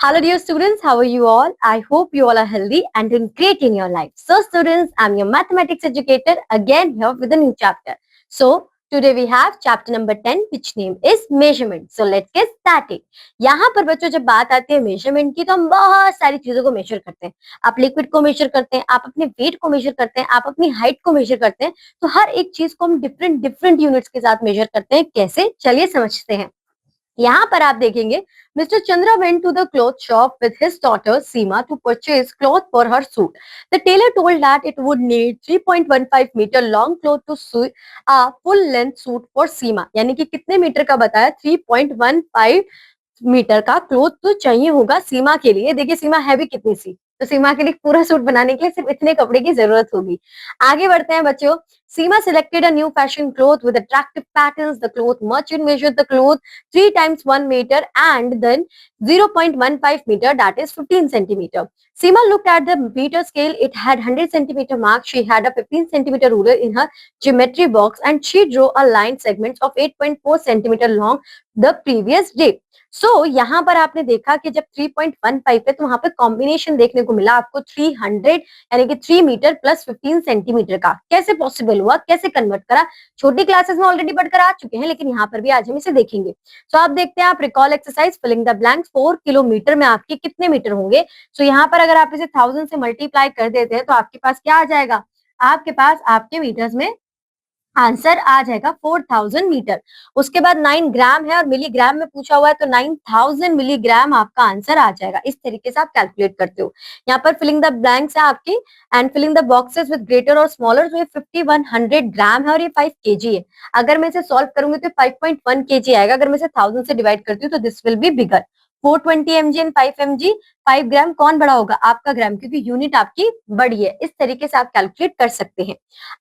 Hello, dear students. How are you all? I hope you all are healthy and doing great in your life. So, students, I'm your mathematics educator again here with a new chapter. So, today we have chapter number 10, which name is measurement. So, let's get started. यहाँ पर बच्चों जब बात आती है measurement की तो हम बहुत सारी चीजों को मेजर करते हैं. आप लिक्विड को मेजर करते हैं, आप अपने वेट को मेजर करते हैं, आप अपनी हाइट को मेजर करते हैं. तो हर एक चीज को हम डिफरेंट डिफरेंट यूनिट्स के साथ मेजर करते हैं. कैसे? चलिए समझते हैं. यहाँ पर आप देखेंगे Mr. Chandra went to the cloth shop with his daughter Seema to purchase cloth for her suit. The tailor told that it would need 3.15 meter long cloth to sew a full length suit for Seema. यानी कि कितने metre का बताया? 3.15 metre का cloth तो चाहिए होगा सीमा के लिए. देखिए सीमा है भी कितनी सी, तो सीमा के लिए पूरा सूट बनाने के लिए सिर्फ इतने कपड़े की जरूरत होगी. आगे बढ़ते हैं बच्चों. Seema selected a new fashion cloth with attractive patterns. The cloth merchant measured the cloth 3 times 1 meter and then 0.15 meter, that is 15 centimeter. Seema looked at the meter scale. It had 100 centimeter mark. She had a 15 centimeter ruler in her geometry box and she drew a line segments of 8.4 centimeter long the previous day. यहाँ पर आपने देखा कि जब 3.15 है तो वहां पे कॉम्बिनेशन देखने को मिला आपको 300 यानी कि 3 मीटर प्लस 15 सेंटीमीटर का. कैसे पॉसिबल हुआ, कैसे कन्वर्ट करा? छोटी क्लासेस में ऑलरेडी पढ़कर आ चुके हैं, लेकिन यहाँ पर भी आज हम इसे देखेंगे. आप देखते हैं, आप recall exercise filling the blanks. 4 kilometre में आपके कितने मीटर होंगे? यहाँ पर अगर आप इसे 1000 से मल्टीप्लाई कर देते हैं तो आपके पास क्या आ जाएगा? आपके पास आपके मीटर्स में आंसर आ जाएगा 4000 मीटर. उसके बाद 9 ग्राम है और मिलीग्राम में पूछा हुआ है तो 9000 मिलीग्राम आपका आंसर आ जाएगा. इस तरीके से आप कैलकुलेट करते हो. यहाँ पर फिलिंग द ब्लैंक्स है आपकी and filling the boxes with greater और स्मॉलर. तो ये 5100 ग्राम है और ये 5 केजी है. अगर मैं इसे सॉल्व करूंगी तो 5.1 केजी आएगा. अगर मैं इसे 1000 से डिवाइड करती हूँ तो this will be bigger. 420 mg and 5 mg. 5 ग्राम कौन बड़ा होगा? आपका ग्राम, क्योंकि यूनिट आपकी बड़ी है. इस तरीके से आप कैलकुलेट कर सकते हैं.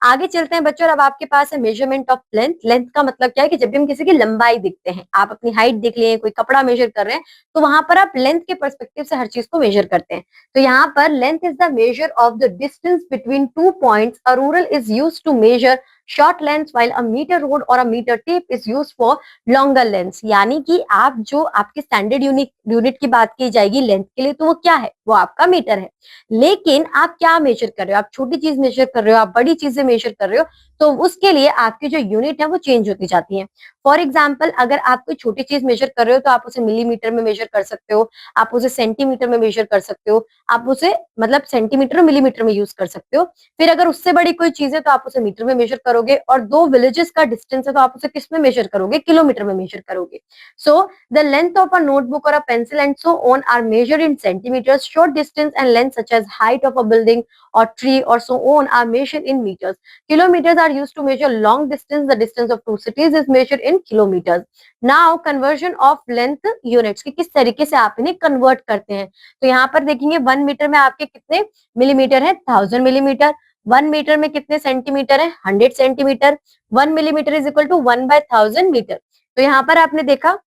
आगे चलते हैं बच्चों. अब आपके पास है मेजरमेंट ऑफ लेंथ. लेंथ का मतलब क्या है कि जब भी हम किसी की लंबाई देखते हैं, आप अपनी हाइट देख लिए, कोई कपड़ा मेजर कर रहे हैं, तो वहां पर आप लेंथ के पर्सपेक्टिव से हर चीज को मेजर करते हैं. तो यहाँ पर length is the measure of the distance between 2 points. A ruler is used to measure short length while a meter rod or a meter tape is used for longer lengths. यानी कि आप जो आपके स्टैंडर्ड यूनिट की बात की जाएगी length के लिए तो वो क्या है? वो आपका मीटर है. लेकिन आप क्या मेजर कर रहे हो? आप छोटी चीज मेजर कर रहे हो, आप बड़ी चीजें मेजर कर रहे हो, तो उसके लिए आपकी जो यूनिट है वो चेंज होती जाती है. फॉर एग्जाम्पल, अगर आप कोई छोटी चीज मेजर कर रहे हो तो आप उसे मिलीमीटर में मेजर कर सकते हो, आप उसे सेंटीमीटर में मेजर कर सकते हो, आप उसे मतलब सेंटीमीटर और मिलीमीटर में यूज कर सकते हो. फिर अगर उससे बड़ी कोई चीज है तो आप उसे मीटर में मेजर करोगे, और 2 विलेजेस का डिस्टेंस है तो आप उसे किस में मेजर करोगे? किलोमीटर में मेजर करोगे. So the length of a notebook और a pencil and so on are measured in centimetres. Short distance and length such as height of a building or tree or so on are measured in meters. Kilometers are used to measure long distance. The distance of two cities is measured in kilometers. Now conversion of length units कि किस तरीके से आप इन्हें convert करते हैं. तो यहाँ पर देखेंगे 1 मीटर में आपके कितने मिलीमीटर है? 1000 मिलीमीटर. 1 मीटर में कितने सेंटीमीटर है? 100 centimetre. 1 millimetre is equal to 1/1000 metre. तो यहाँ पर आपने देखा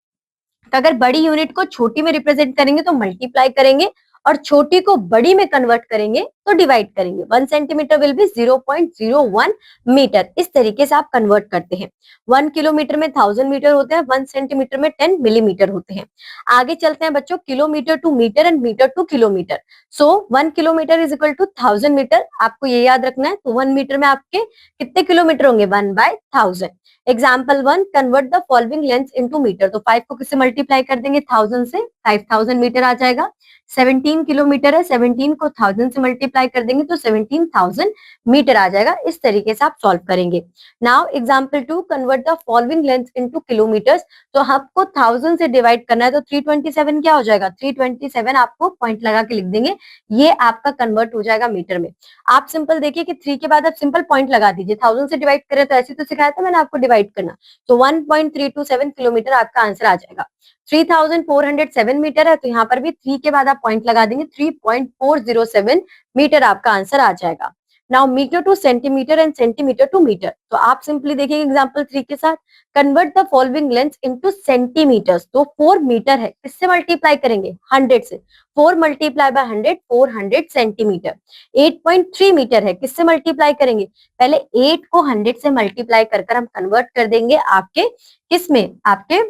अगर बड़ी यूनिट को छोटी में रिप्रेजेंट करेंगे तो मल्टीप्लाई करेंगे, और छोटी को बड़ी में कन्वर्ट करेंगे तो डिवाइड करेंगे. 1 सेंटीमीटर विल बी 0.01 मीटर. इस तरीके से आप कन्वर्ट करते हैं. 1 किलोमीटर में 1000 मीटर होते हैं, 1 सेंटीमीटर में 10 मिलीमीटर होते हैं. आगे चलते हैं बच्चों. Kilometre to metre and metre to kilometre. So 1 kilometre is equal to 1000 metre. आपको ये याद रखना है. तो 1 मीटर में आपके कितने किलोमीटर होंगे? 1/1000. Example 1, convert the following length into metre. तो 5 को किससे मल्टीप्लाई कर देंगे? 1000 से. 5000 मीटर आ जाएगा. 17 किलोमीटर है, 17 को 1000 से मल्टीप्लाई कर देंगे तो 17000 मीटर आ जाएगा. इस तरीके से आप सॉल्व करेंगे. Now example 2, convert the following length into kilometres. तो आपको 1000 से डिवाइड करना है तो 327 क्या हो जाएगा? 327 आपको पॉइंट लगा के लिख देंगे. ये आपका कन्वर्ट हो जाएगा मीटर में. आप सिंपल देखिए कि 3 के बाद आप सिंपल पॉइंट लगा दीजिए. 1000 से डिवाइड करें तो ऐसे तो सिखाया था मैंने आपको डिवाइड करना. तो 1.327 किलोमीटर आपका आंसर आ जाएगा. 3407 मीटर है तो यहाँ पर भी 3 के बाद आप पॉइंट लगा देंगे. 3.407 मीटर आपका आंसर आ जाएगा. Now metre to centimetre and centimetre to metre. तो आप सिंपली देखिए एग्जांपल 3 के साथ. Convert the following length into centimetres. तो 4 मीटर है, किससे मल्टीप्लाई करेंगे? 100 से. 4 मल्टीप्लाई बाय 100, 400 सेंटीमीटर. 8.3 मीटर है, किससे मल्टीप्लाई करेंगे? पहले 8 को 100 से मल्टीप्लाई कर हम कन्वर्ट कर देंगे आपके किस में? आपके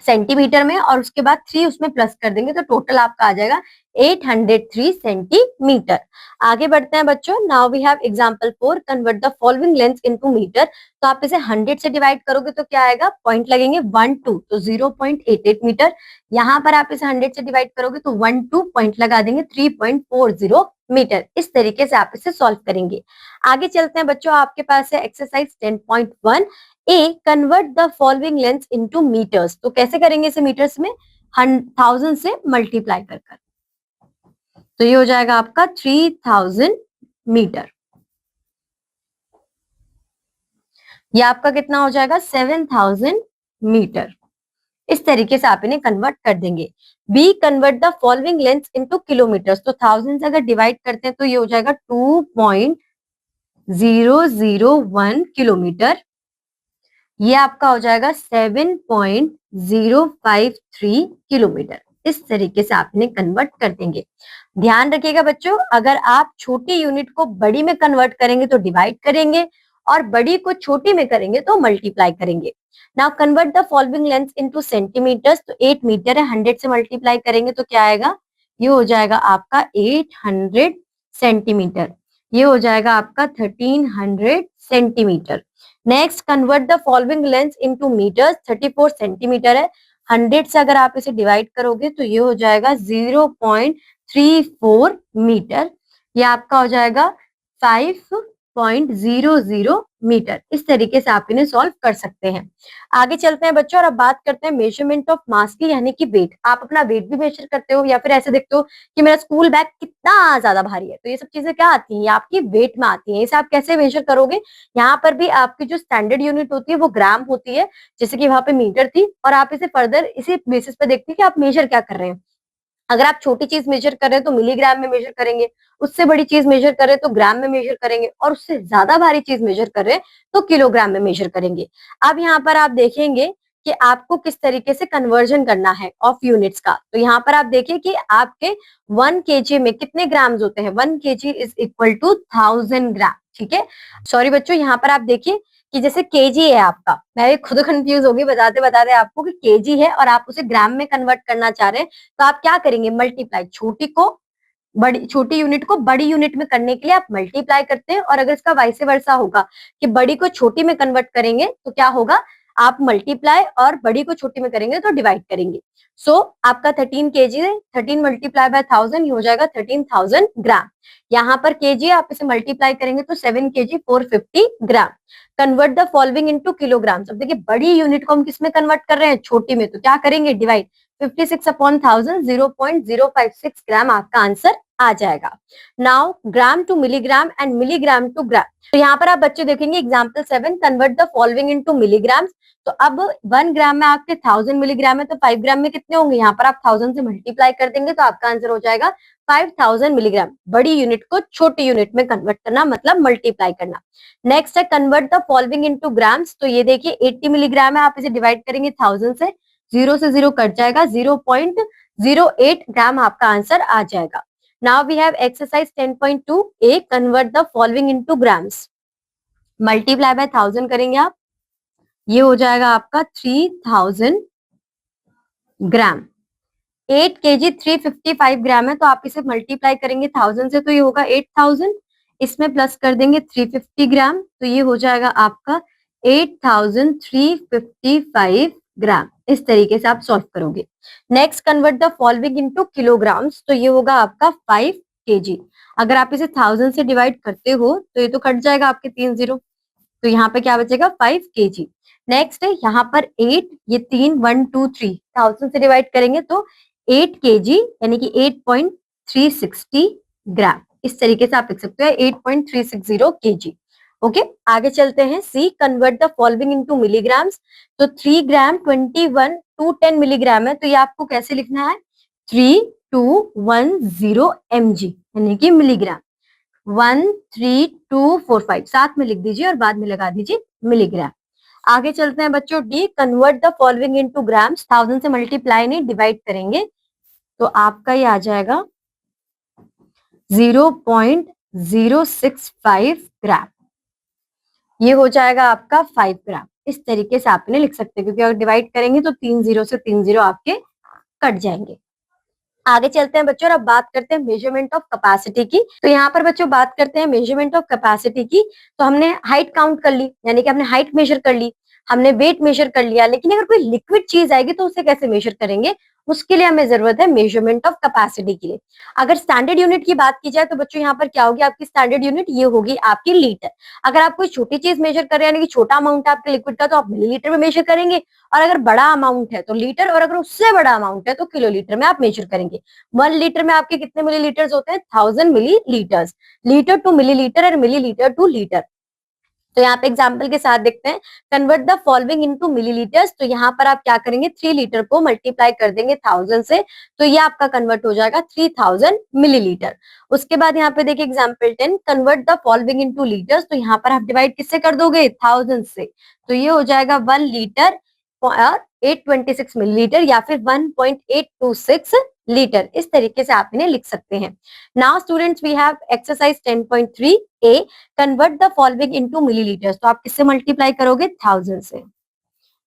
सेंटीमीटर में, और उसके बाद 3 उसमें प्लस कर देंगे तो टोटल आपका आ जाएगा 803 सेंटीमीटर। आगे बढ़ते हैं बच्चों। Now we have example 4, convert the following length into metre. तो आप इसे 100 से डिवाइड करोगे तो क्या आएगा, पॉइंट लगेंगे 1 2, तो 0.88 मीटर। यहाँ पर आप इसे 100 से डिवाइड करोगे तो 1 2 पॉइंट लगा देंगे 3.40 मीटर। इस तरीके से आप इसे सॉल्व करेंगे। आगे चलते हैं बच्चों, आपके पास है exercise 10.1, A convert the following length into metres. तो कैसे करेंगे इसे मीटर्स में, 1000 से मल्टीप्लाई कर कर। तो ये हो जाएगा आपका 3000 मीटर। ये आपका कितना हो जाएगा, 7000 मीटर। इस तरीके से आप इन्हें कन्वर्ट कर देंगे। B convert the following length into kilometres. तो 1000 से अगर डिवाइड करते हैं तो ये हो जाएगा 2.001 किलोमीटर। ये आपका हो जाएगा 7.053 किलोमीटर। इस तरीके से आप इन्हें कन्वर्ट कर देंगे। ध्यान रखिएगा बच्चों, अगर आप छोटी यूनिट को बड़ी में कन्वर्ट करेंगे तो डिवाइड करेंगे, और बड़ी को छोटी में करेंगे तो मल्टीप्लाई करेंगे। Now convert the following length into centimetres. तो 8 मीटर है, 100 से मल्टीप्लाई करेंगे तो क्या आएगा, ये हो जाएगा आपका 800 सेंटीमीटर। ये हो जाएगा आपका 1300 centimetre. Next convert the following length into metres. 34 centimetre है, 100 से अगर आप इसे डिवाइड करोगे तो ये हो जाएगा 0.34 मीटर। ये आपका हो जाएगा 5.00 मीटर। इस तरीके से आप इन्हें सॉल्व कर सकते हैं। आगे चलते हैं बच्चों, और अब बात करते हैं मेजरमेंट ऑफ मास की, यानी कि वेट। आप अपना वेट भी मेजर करते हो, या फिर ऐसे देखते हो कि मेरा स्कूल बैग कितना ज्यादा भारी है, तो ये सब चीजें क्या आती हैं, ये आपकी वेट में आती हैं। इसे आप कैसे मेजर करोगे, यहाँ पर भी आपकी जो स्टैंडर्ड यूनिट होती है वो ग्राम होती है, जैसे कि वहां पे मीटर थी, और आप इसे फर्दर इसी बेसिस पे देखते हैं कि आप मेजर क्या कर रहे हैं। अगर आप छोटी चीज मेजर कर रहे हैं तो मिलीग्राम में मेजर करेंगे, उससे बड़ी चीज मेजर कर रहे हैं तो ग्राम में मेजर करेंगे, और उससे ज्यादा भारी चीज मेजर कर रहे हैं तो किलोग्राम में मेजर करेंगे। अब यहाँ पर आप देखेंगे कि आपको किस तरीके से कन्वर्जन करना है ऑफ यूनिट्स का। तो यहाँ पर आप देखिए कि आपके 1 केजी में कितने ग्राम्स होते हैं, 1 केजी इज इक्वल टू 1000 ग्राम। ठीक है, सॉरी बच्चों, यहाँ पर आप देखिए कि जैसे केजी है आपका, मैं खुद कंफ्यूज होगी बताते बताते आपको कि केजी है और आप उसे ग्राम में कन्वर्ट करना चाह रहे हैं, तो आप क्या करेंगे, मल्टीप्लाई। छोटी यूनिट को बड़ी यूनिट में करने के लिए आप मल्टीप्लाई करते हैं, और अगर इसका वाइस वर्सा होगा कि बड़ी को छोटी में कन्वर्ट करेंगे तो क्या होगा, आप मल्टीप्लाई, और बड़ी को छोटी में करेंगे तो डिवाइड करेंगे। सो आपका 13 केजी है, 13 मल्टीप्लाई बाय 1000, ये हो जाएगा 13,000 ग्राम। यहाँ पर केजी आप इसे मल्टीप्लाई करेंगे तो 7 KG 450 gram. Convert the following into kilograms. अब देखिए बड़ी यूनिट को हम किस में कन्वर्ट कर रहे हैं, छोटी में, तो क्या करेंगे, डिवाइड। 56 अपॉन 1000, 0.056 ग्राम आपका आंसर आ जाएगा। Now gram to milligram and milligram to gram. तो यहाँ पर आप बच्चे देखेंगे example 7, convert the following into milligrams. तो अब 1 ग्राम में आपके 1000 मिलीग्राम है, तो 5 ग्राम में कितने होंगे, यहाँ पर आप 1000 से मल्टीप्लाई कर देंगे तो आपका आंसर हो जाएगा 5000 मिलीग्राम। बड़ी यूनिट को छोटी यूनिट में कन्वर्ट करना मतलब मल्टीप्लाई करना। नेक्स्ट है convert the following into grams. तो ये देखिए 80 मिलीग्राम है, आप इसे डिवाइड करेंगे 1000 से, 0 से 0 कट जाएगा, 0.08 ग्राम आपका आंसर आ जाएगा। Now we have exercise 10.2, A convert the following into grams. Multiply by 1000 करेंगे आप, ये हो जाएगा आपका 3000 ग्राम। 8 केजी 355 ग्राम है, तो आप इसे मल्टीप्लाई करेंगे 1000 से तो ये होगा 8000, इसमें प्लस कर देंगे 350 ग्राम, तो ये हो जाएगा आपका 8355 ग्राम। इस तरीके से आप सॉल्व करोगे। Next convert the following into kilograms. तो ये होगा आपका 5 केजी। अगर आप इसे 1000 से डिवाइड करते हो तो ये तो कट जाएगा आपके 3 0, तो यहाँ पे क्या बचेगा 5 केजी। नेक्स्ट है यहाँ पर 8, ये 3 1 2 3 1000 से डिवाइड करेंगे तो 8 केजी यानी कि 8.360 ग्राम। इस तरीके से आप लिख सकते हो 8.360 केजी। ओके, आगे चलते हैं। C convert the following into milligrams. तो 3 ग्राम 21 210 मिलीग्राम है, तो ये आपको कैसे लिखना है, 3210 mg यानी कि मिलीग्राम। 13245 साथ में लिख दीजिए और बाद में लगा दीजिए मिलीग्राम। आगे चलते हैं बच्चों। D convert the following into grams. 1000 से मल्टीप्लाई नहीं डिवाइड करेंगे तो आपका ये आ जाएगा 0.065 ग्राम। ये हो जाएगा आपका 5 ग्राम। इस तरीके से आप इन्हें लिख सकते हैं, क्योंकि अगर डिवाइड करेंगे तो 3 जीरो से 3 जीरो आपके कट जाएंगे। आगे चलते हैं बच्चों और अब बात करते हैं मेजरमेंट ऑफ कैपेसिटी की। तो यहाँ पर बच्चों बात करते हैं मेजरमेंट ऑफ कैपेसिटी की। तो हमने हाइट काउंट कर ली, यानी कि हमने हाइट मेजर कर ली, हमने वेट मेजर कर लिया, लेकिन अगर कोई लिक्विड चीज आएगी तो उसे कैसे मेजर करेंगे? उसके लिए हमें जरूरत है मेजरमेंट ऑफ कैपेसिटी के लिए। अगर स्टैंडर्ड यूनिट की बात की जाए तो बच्चों यहाँ पर क्या होगी आपकी स्टैंडर्ड यूनिट? ये होगी आपकी लीटर। अगर आप कोई छोटी चीज मेजर कर रहे हैं, यानी कि छोटा अमाउंट है आपके लिक्विड का, तो आप मिलीलीटर में मेजर करेंगे, और अगर बड़ा अमाउंट है तो लीटर, और अगर उससे बड़ा अमाउंट है तो किलोलीटर में आप मेजर करेंगे। 1 लीटर में आपके कितने मिलीलीटर्स होते हैं? 1000 मिलीलीटर्स। लीटर टू मिलीलीटर और मिलीलीटर टू लीटर। तो यहाँ पे एग्जाम्पल के साथ देखते हैं, convert the following into millilitres. तो यहाँ पर आप क्या करेंगे? 3 लीटर को मल्टीप्लाई कर देंगे 1000 से, तो ये आपका कन्वर्ट हो जाएगा 3000 मिलीलीटर। उसके बाद यहाँ पे देखिए example 10, convert the following into litres. तो यहाँ पर आप डिवाइड किससे कर दोगे? 1000 से, तो ये हो जाएगा 1 लीटर और 826 मिलीलीटर, या फिर 1.826 लीटर। इस तरीके से आप इन्हें लिख सकते हैं। Now students we have exercise 10.3 A, convert the following into millilitres. तो आप किससे मल्टीप्लाई करोगे? 1000 से।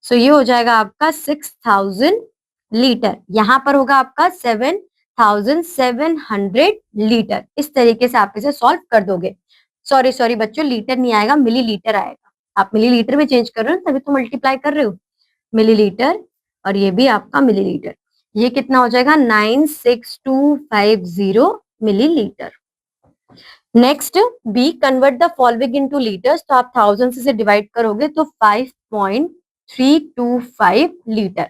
सो ये हो जाएगा आपका 6000 लीटर। यहाँ पर होगा आपका 7700 लीटर। इस तरीके से आप इसे सॉल्व कर दोगे। सॉरी सॉरी बच्चों, लीटर नहीं आएगा, मिलीलीटर आएगा। आप मिलीलीटर में चेंज कर रहे हो तभी तो मल्टीप्लाई कर रहे हो। मिलीलीटर, और ये भी आपका मिलीलीटर। ये कितना हो जाएगा? 96250 millilitre. Next B, convert the following into litres. तो आप 1000 से डिवाइड करोगे तो 5.325 लीटर।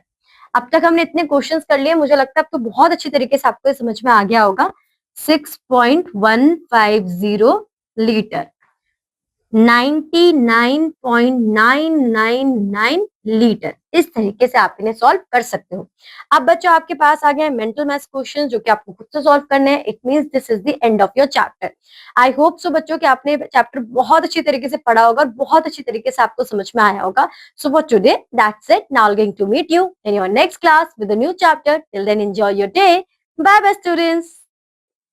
अब तक हमने इतने क्वेश्चंस कर लिए, मुझे लगता है अब तो बहुत अच्छी तरीके से आपको समझ में आ गया होगा। 6.150 लीटर, 99.999 लीटर। इस तरीके से आप इन्हें सॉल्व कर सकते हो। अब बच्चों आपके पास आ गए मेंटल मैथ्स क्वेश्चन, जो कि आपको खुद से सॉल्व करने हैं। It means this is the end of your chapter. I hope so बच्चों कि आपने चैप्टर बहुत अच्छी तरीके से पढ़ा होगा और बहुत अच्छी तरीके से आपको समझ में आया होगा। So for today that's it. Now going to meet you in your next class with a new chapter. Till then enjoy your day. Bye bye students.